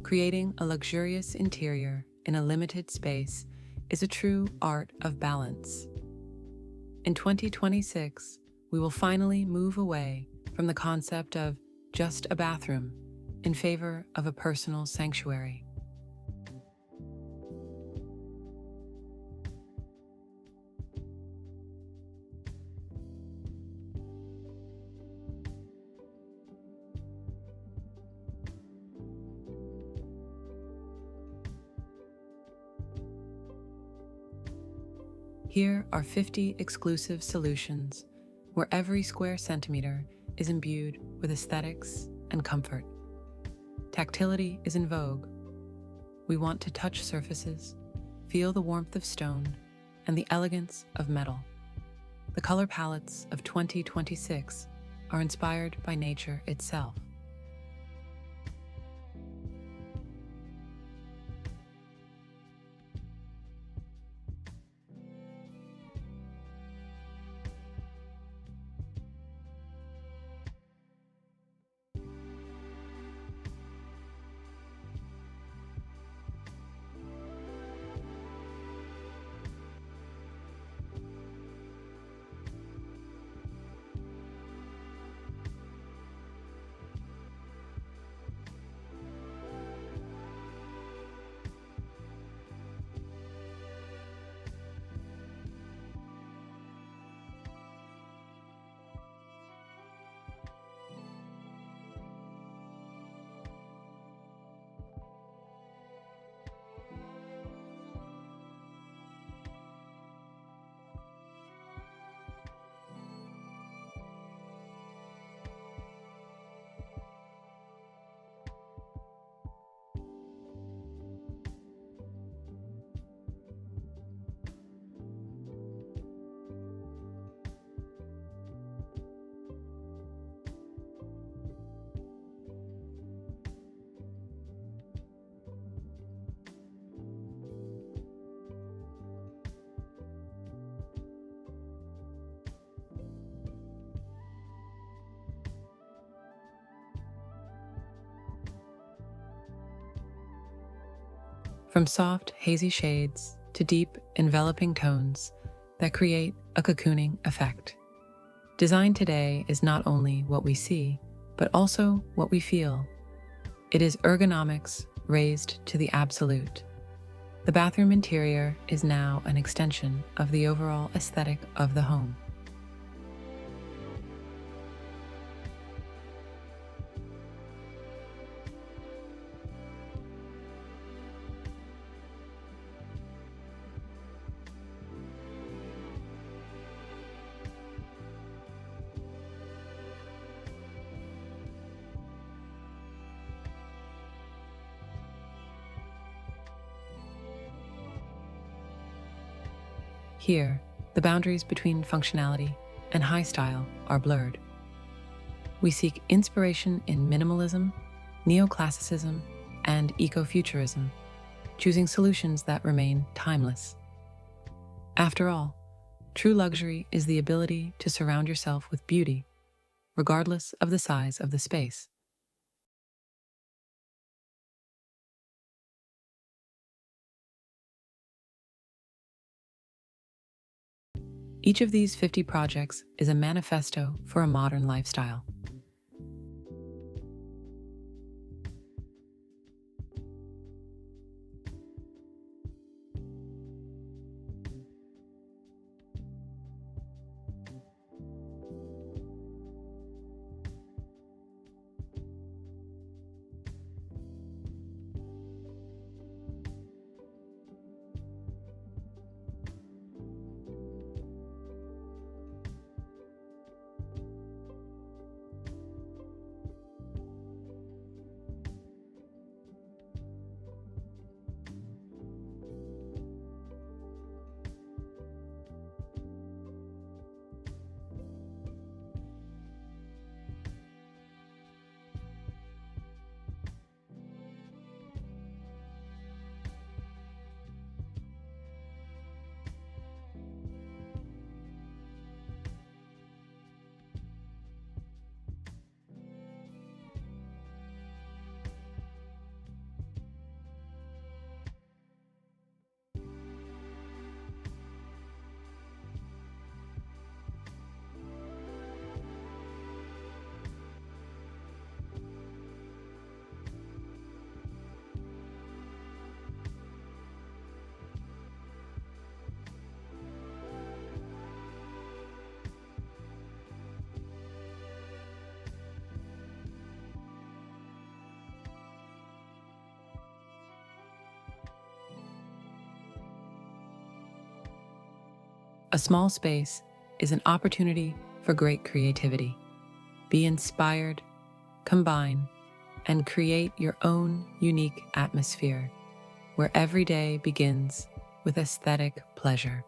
Creating a luxurious interior in a limited space is a true art of balance. In 2026, we will finally move away from the concept of just a bathroom in favor of a personal sanctuary. Here are 50 exclusive solutions where every square centimeter is imbued with aesthetics and comfort. Tactility is in vogue. We want to touch surfaces, feel the warmth of stone, and the elegance of metal. The color palettes of 2026 are inspired by nature itself. From soft, hazy shades to deep, enveloping tones that create a cocooning effect. Design today is not only what we see, but also what we feel. It is ergonomics raised to the absolute. The bathroom interior is now an extension of the overall aesthetic of the home. Here, the boundaries between functionality and high style are blurred. We seek inspiration in minimalism, neoclassicism, and ecofuturism, choosing solutions that remain timeless. After all, true luxury is the ability to surround yourself with beauty, regardless of the size of the space. Each of these 50 projects is a manifesto for a modern lifestyle. A small space is an opportunity for great creativity. Be inspired, combine, and create your own unique atmosphere where every day begins with aesthetic pleasure.